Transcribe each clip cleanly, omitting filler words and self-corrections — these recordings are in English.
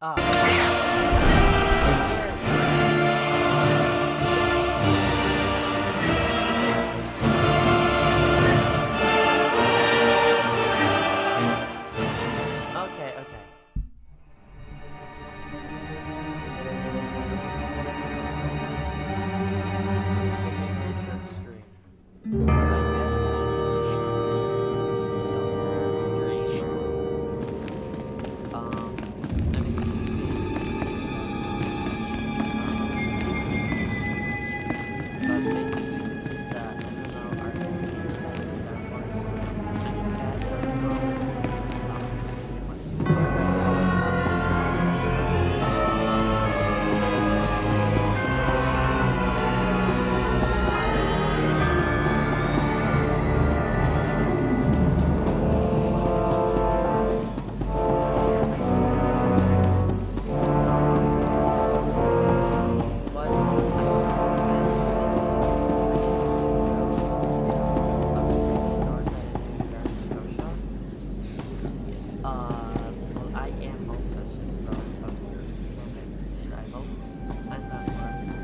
Okay, okay. This is gonna be a very short stream. I'm assuming but basically this is MMO RPG set in Star Wars. I'm a fat well, I am also Sith from your rival. I'm not far from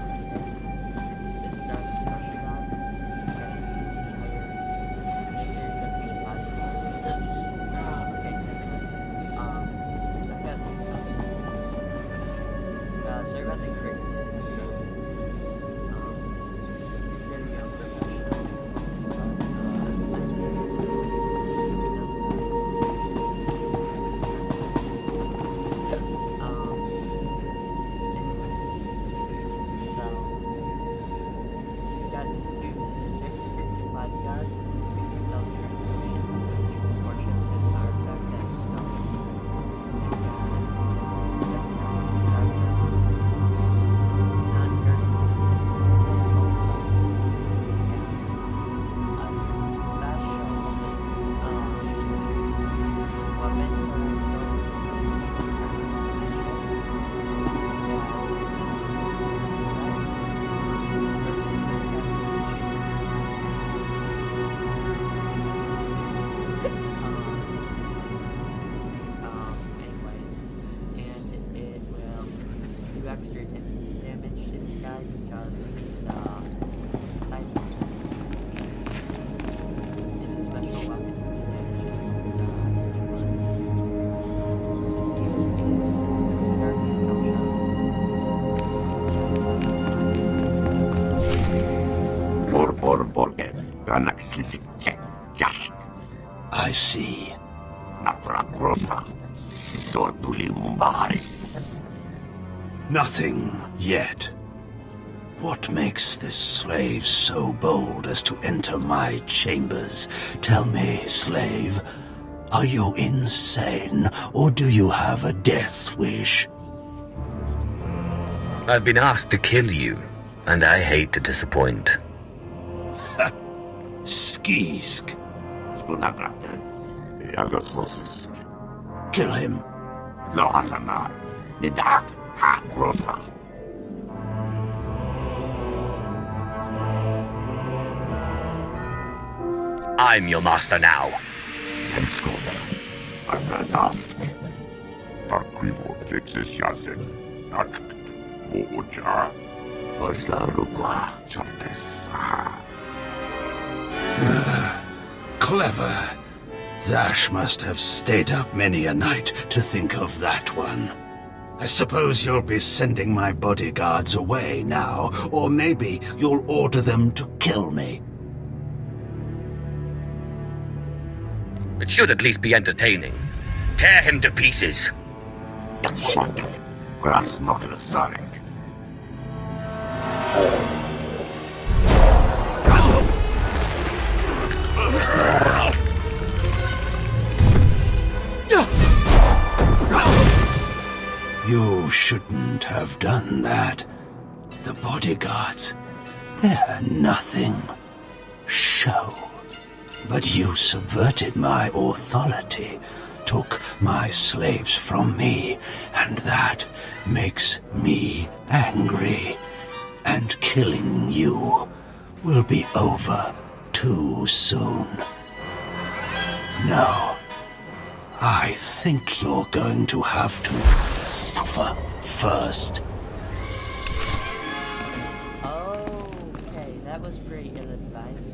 this darth Scotia god. Is there gonna be a podcast? Okay, I've got those. So I got the crickets in this is very unprofessional. Extra damage to this guy because he's silent. It's a special weapon that damages sneakers. So here is Darth Scotia. I see. Nothing yet. What makes this slave so bold as to enter my chambers? Tell me, slave, are you insane, or do you have a death wish? I've been asked to kill you, and I hate to disappoint. Skisk. Kill him. I'm your master now. Clever. Zash must have stayed up many a night to think of that one. I suppose you'll be sending my bodyguards away now, or maybe you'll order them to kill me. It should at least be entertaining. Tear him to pieces. You shouldn't have done that. The bodyguards, they're nothing. Show. But you subverted my authority, took my slaves from me, and that makes me angry. And killing you will be over too soon. No. I think you're going to have to suffer first. Okay, that was pretty ill-advised.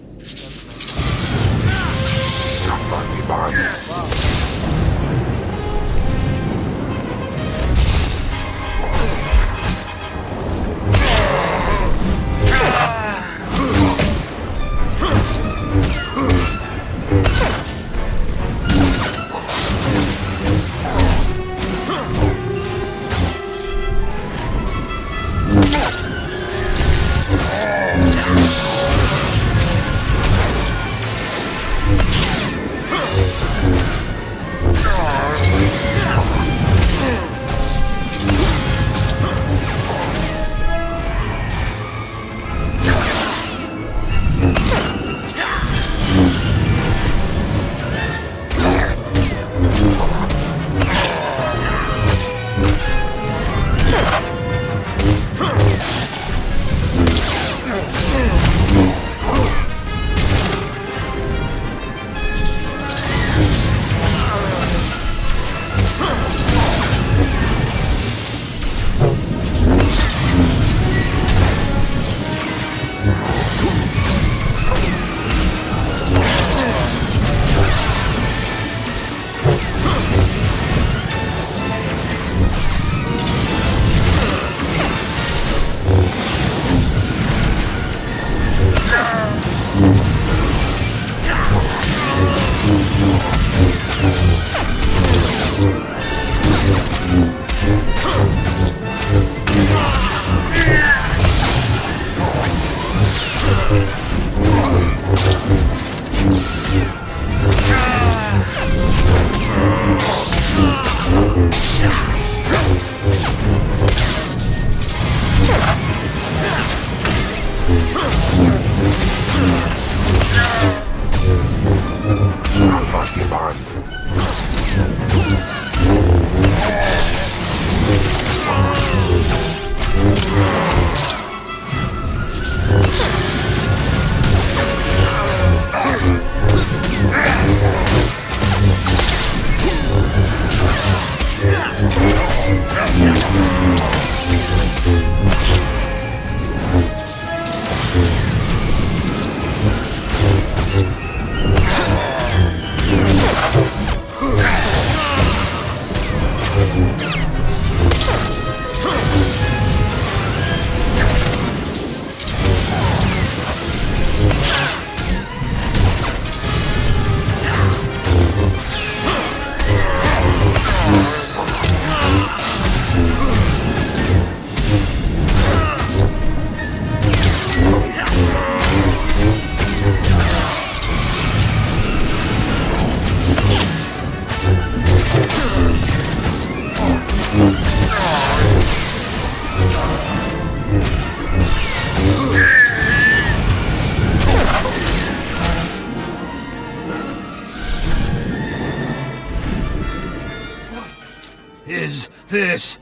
Is this?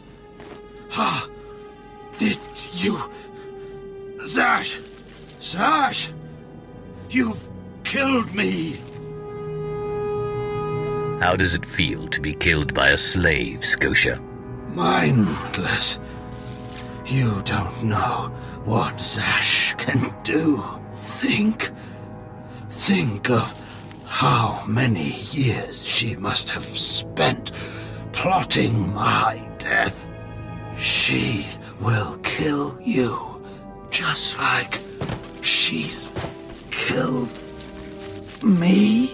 Did you... Zash! Zash! You've killed me! How does it feel to be killed by a slave, Scotia? Mindless. You don't know what Zash can do. Think of how many years she must have spent plotting my death. She will kill you, just like she's killed me.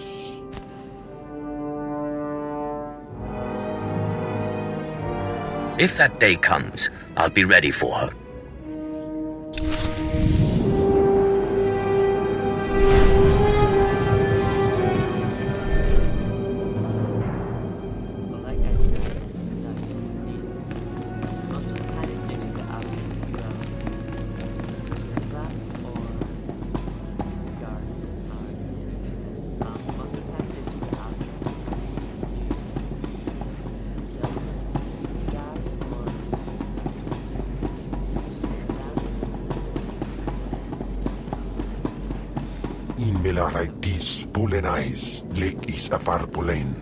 If that day comes, I'll be ready for her. Like I said, most of the time it gives the outfit that or scars useless. Most of the time it gives the outfit. In Belaraitis Pulenais, Lake is Afar Pulen.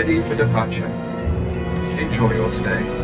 ready for departure. Enjoy your stay.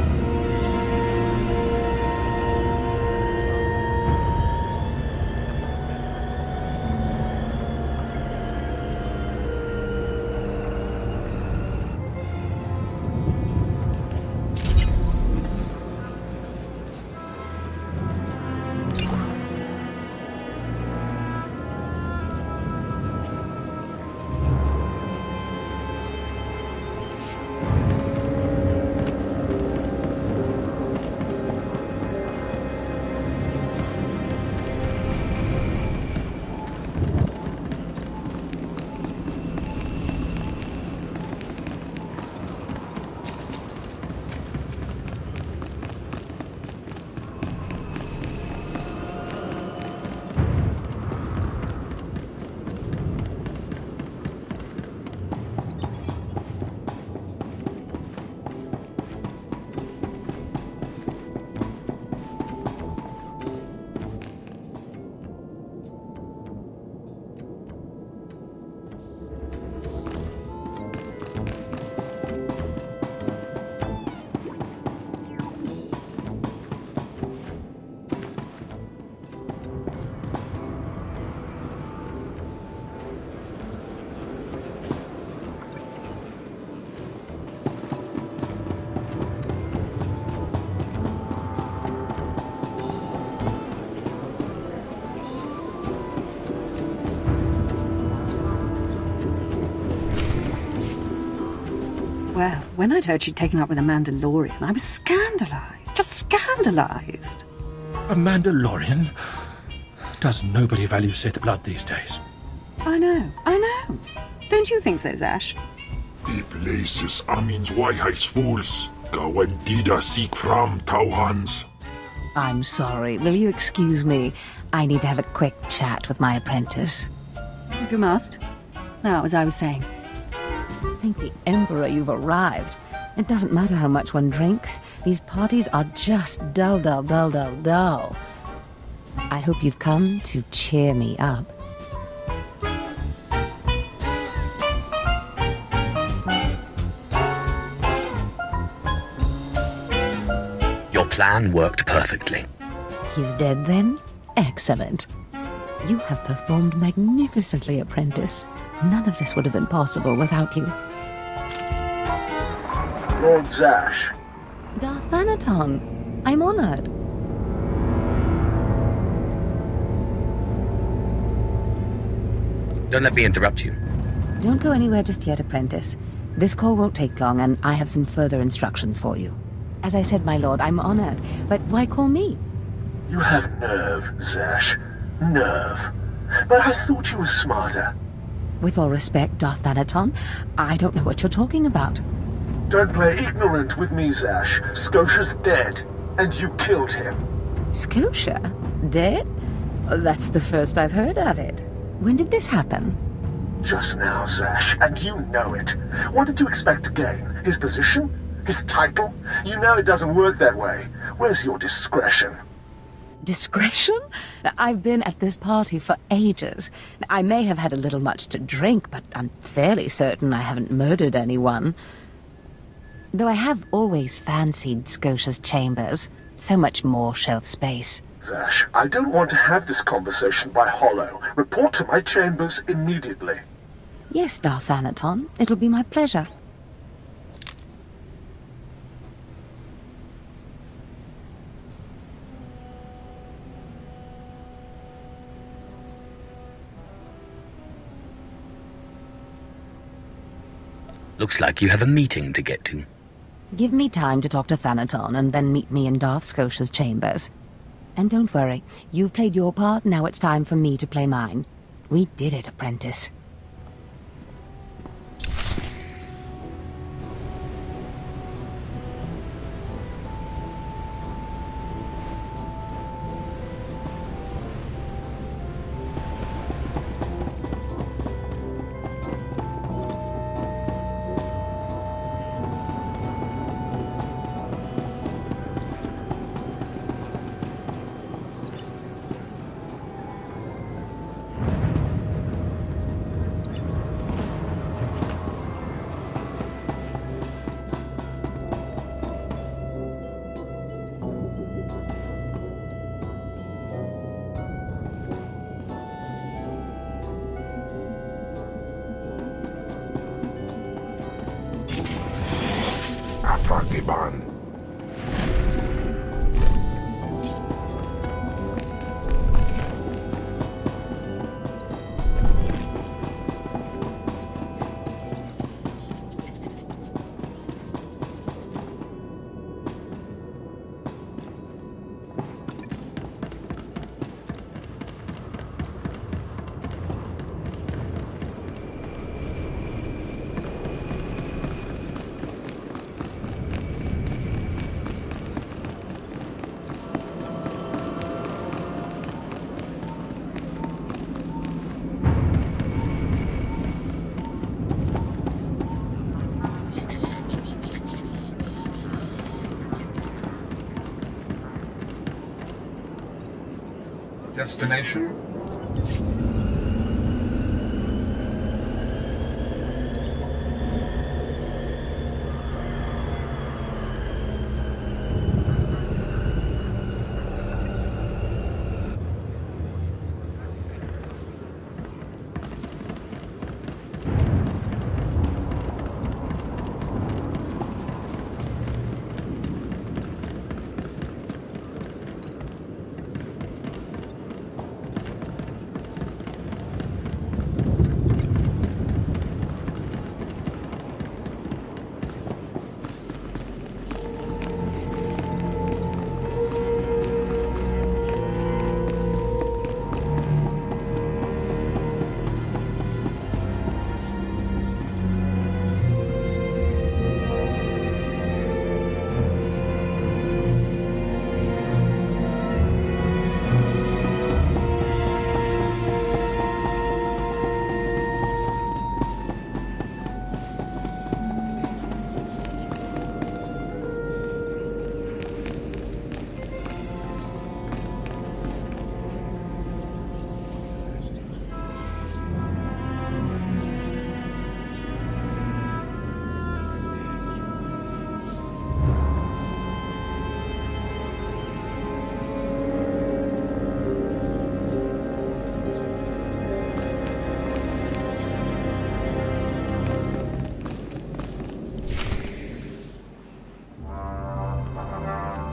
Well, when I'd heard she'd taken up with a Mandalorian, I was scandalised. Just scandalised. A Mandalorian? Does nobody value Sith blood these days? I know. Don't you think so, Zash? Die places Amin's Wahrheitsfools. Gawendida seek from Tauhans. I'm sorry. Will you excuse me? I need to have a quick chat with my apprentice. If you must. Now, as I was saying. Thank the Emperor you've arrived. It doesn't matter how much one drinks. These parties are just dull. I hope you've come to cheer me up. Your plan worked perfectly. He's dead then? Excellent. You have performed magnificently, apprentice. None of this would have been possible without you. Lord Zash. Darth Anaton, I'm honored. Don't let me interrupt you. Don't go anywhere just yet, apprentice. This call won't take long, and I have some further instructions for you. As I said, my lord, I'm honored, but why call me? You have nerve, Zash. Nerve. But I thought you were smarter. With all respect, Darth Anaton, I don't know what you're talking about. Don't play ignorant with me, Zash. Scotia's dead, and you killed him. Scotia? Dead? That's the first I've heard of it. When did this happen? Just now, Zash, and you know it. What did you expect to gain? His position? His title? You know it doesn't work that way. Where's your discretion? Discretion? I've been at this party for ages. I may have had a little much to drink, but I'm fairly certain I haven't murdered anyone. Though I have always fancied Scotia's chambers. So much more shelf space. Zash, I don't want to have this conversation by hollow. Report to my chambers immediately. Yes, Darth Anaton. It'll be my pleasure. Looks like you have a meeting to get to. Give me time to talk to Thanaton and then meet me in Darth Scotia's chambers. And don't worry, you've played your part, now it's time for me to play mine. We did it, apprentice. Taliban. Destination?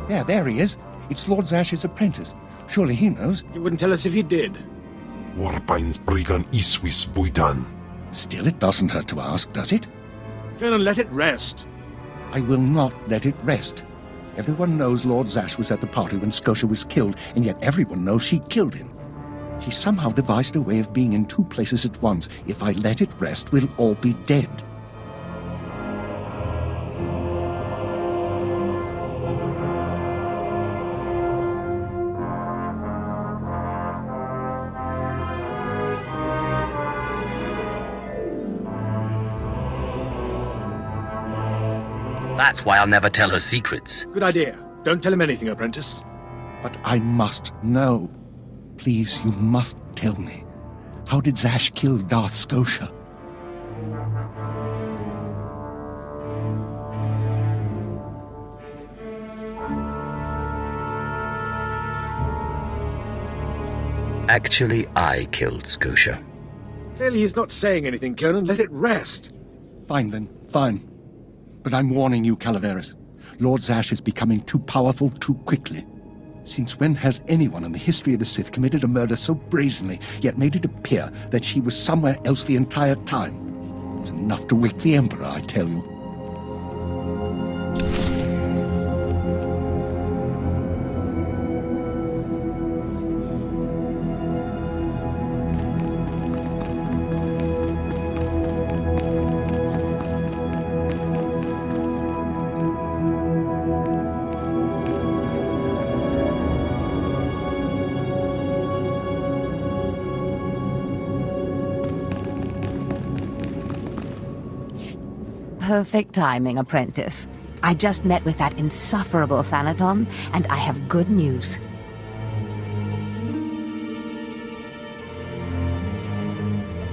Yeah, there he is. It's Lord Zash's apprentice. Surely he knows. You wouldn't tell us if you did. Warpain's Brigan Iswis Buidan. Still, it doesn't hurt to ask, does it? Colonel, let it rest. I will not let it rest. Everyone knows Lord Zash was at the party when Scotia was killed, and yet everyone knows she killed him. She somehow devised a way of being in two places at once. If I let it rest, we'll all be dead. That's why I'll never tell her secrets. Good idea. Don't tell him anything, apprentice. But I must know. Please, you must tell me. How did Zash kill Darth Scotia? Actually, I killed Scotia. Clearly he's not saying anything, Colonel. Let it rest. Fine then, fine. But I'm warning you, Calaveras. Lord Zash is becoming too powerful too quickly. Since when has anyone in the history of the Sith committed a murder so brazenly, yet made it appear that she was somewhere else the entire time? It's enough to wake the Emperor, I tell you. Perfect timing, apprentice. I just met with that insufferable Thanaton, and I have good news.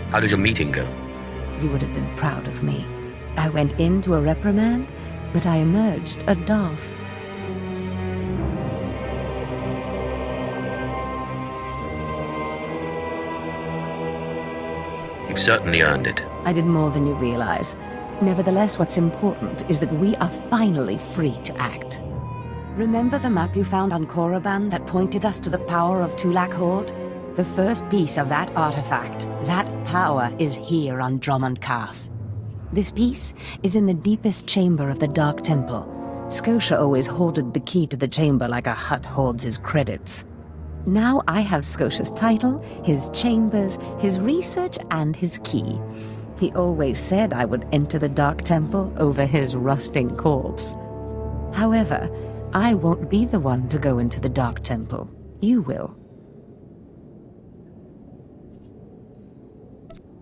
How did your meeting go? You would have been proud of me. I went into a reprimand, but I emerged a Darth. You've certainly earned it. I did more than you realize. Nevertheless, what's important is that we are finally free to act. Remember the map you found on Korriban that pointed us to the power of Tulak Horde? The first piece of that artifact, that power, is here on Drummond Cast. This piece is in the deepest chamber of the Dark Temple. Scotia always hoarded the key to the chamber like a Hutt hoards his credits. Now I have Scotia's title, his chambers, his research, and his key. He always said I would enter the Dark Temple over his rusting corpse. However, I won't be the one to go into the Dark Temple. You will.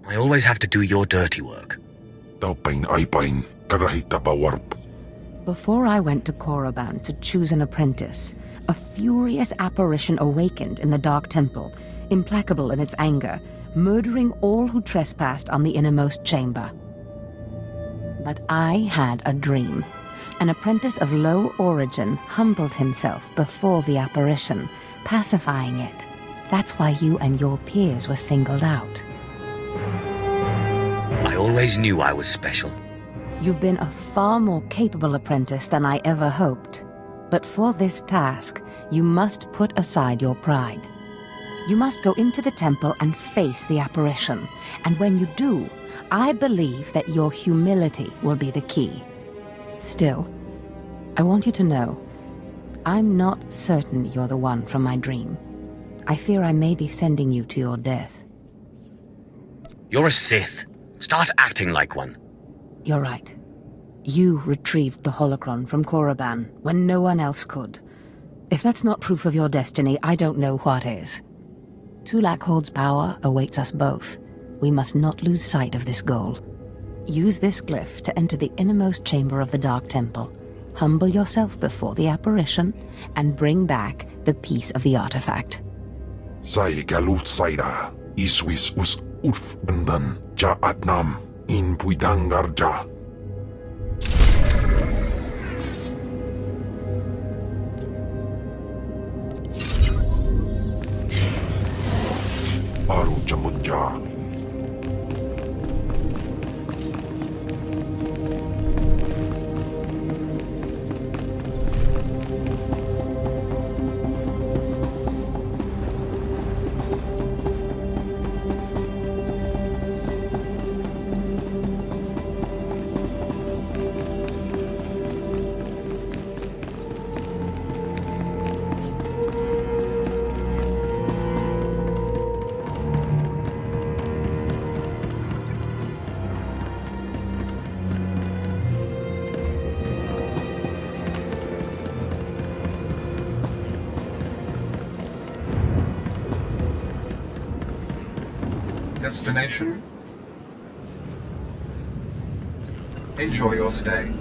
I always have to do your dirty work. Before I went to Korriban to choose an apprentice, a furious apparition awakened in the Dark Temple, implacable in its anger, murdering all who trespassed on the innermost chamber. But I had a dream. An apprentice of low origin humbled himself before the apparition, pacifying it. That's why you and your peers were singled out. I always knew I was special. You've been a far more capable apprentice than I ever hoped. But for this task, you must put aside your pride. You must go into the temple and face the apparition. And when you do, I believe that your humility will be the key. Still, I want you to know, I'm not certain you're the one from my dream. I fear I may be sending you to your death. You're a Sith. Start acting like one. You're right. You retrieved the holocron from Korriban when no one else could. If that's not proof of your destiny, I don't know what is. Tulak Horde's power awaits us both. We must not lose sight of this goal. Use this glyph to enter the innermost chamber of the Dark Temple. Humble yourself before the apparition, and bring back the piece of the artifact. Sai galut saida, iswis us ulf bendan, ja atnam, in puidangarja. Baru jamunja. Destination? Enjoy your stay.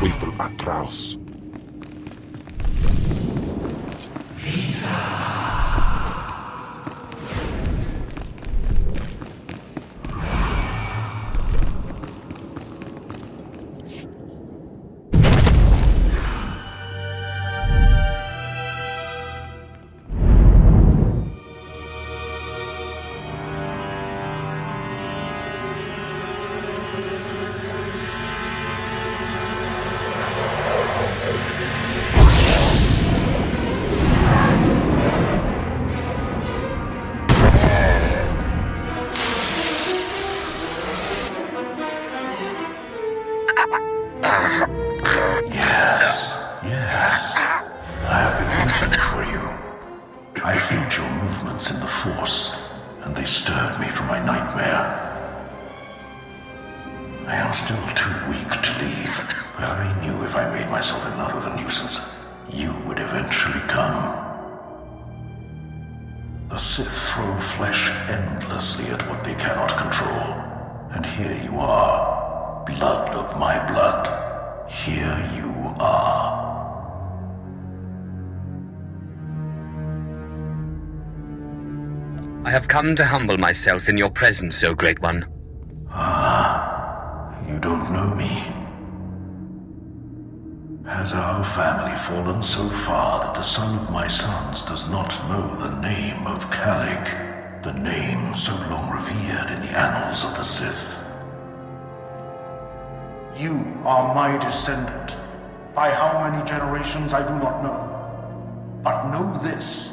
Twyfel atraus. Yes. I have been looking for you. I felt your movements in the Force, and they stirred me from my nightmare. I am still too weak to leave, but I knew if I made myself enough of a nuisance, you would eventually come. The Sith throw flesh endlessly at what they cannot control, and here you are, blood of my blood. Here you are. I have come to humble myself in your presence, O Great One. You don't know me. Has our family fallen so far that the son of my sons does not know the name of Calig, the name so long revered in the annals of the Sith? You are my descendant. By how many generations I do not know. But know this.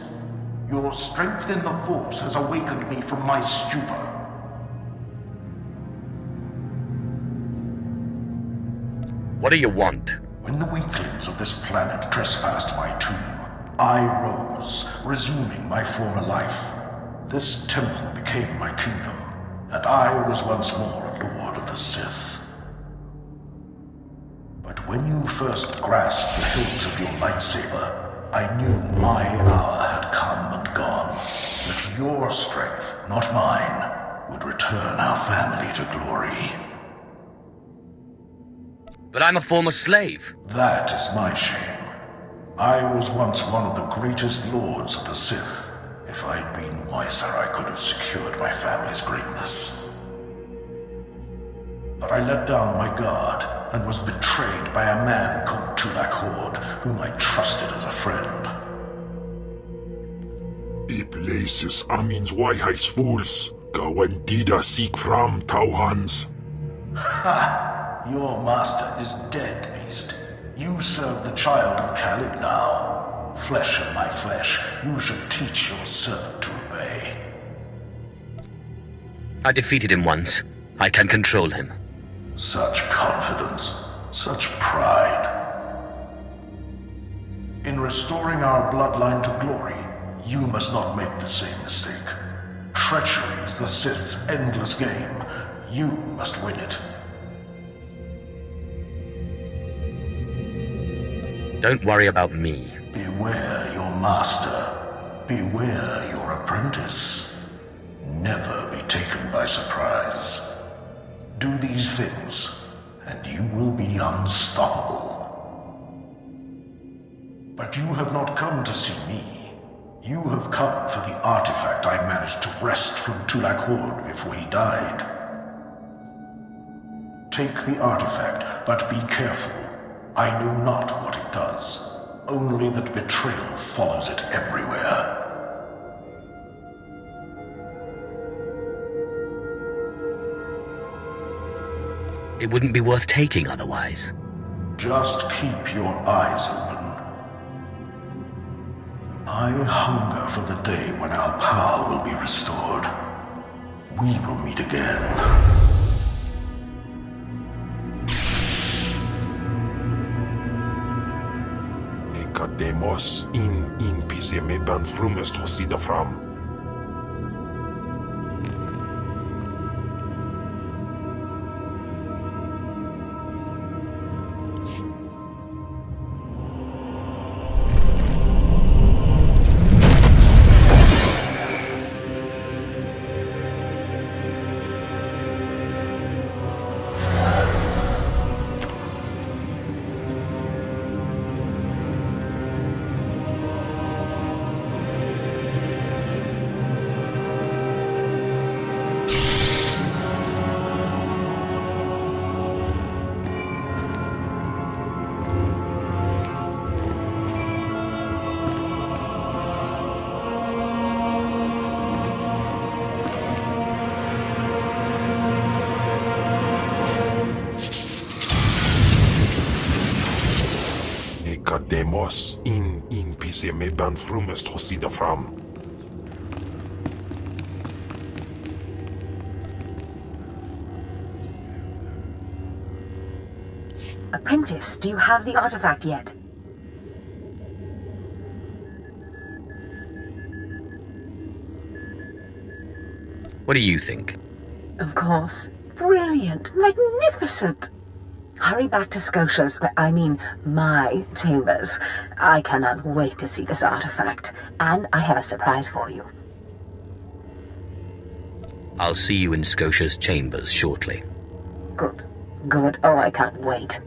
Your strength in the Force has awakened me from my stupor. What do you want? When the weaklings of this planet trespassed my tomb, I rose, resuming my former life. This temple became my kingdom, and I was once more a lord of the Sith. But when you first grasped the hilt of your lightsaber, I knew my hour had come and gone. That your strength, not mine, would return our family to glory. But I'm a former slave. That is my shame. I was once one of the greatest lords of the Sith. If I'd been wiser, I could have secured my family's greatness. But I let down my guard and was betrayed by a man called Tulak Hord, whom I trusted as a friend. I places amins wajhais fools, gawan dida seek from Tauhans. Ha! Your master is dead, beast. You serve the child of Calig now. Flesh of my flesh, you should teach your servant to obey. I defeated him once. I can control him. Such confidence, such pride. In restoring our bloodline to glory, you must not make the same mistake. Treachery is the Sith's endless game. You must win it. Don't worry about me. Beware your master. Beware your apprentice. Never be taken by surprise. Do these things, and you will be unstoppable. But you have not come to see me. You have come for the artifact I managed to wrest from Tulak Hord before he died. Take the artifact, but be careful. I know not what it does, only that betrayal follows it everywhere. It wouldn't be worth taking otherwise. Just keep your eyes open. I hunger for the day when our power will be restored. We will meet again. Ekademos in pisemetan frumest hosida fram. Demos in PC medan frumest hosida fram. Apprentice, do you have the artifact yet? What do you think? Of course. Brilliant. Magnificent. Hurry back to Scotia's, I mean, my chambers. I cannot wait to see this artifact. And I have a surprise for you. I'll see you in Scotia's chambers shortly. Good. Good. Oh, I can't wait.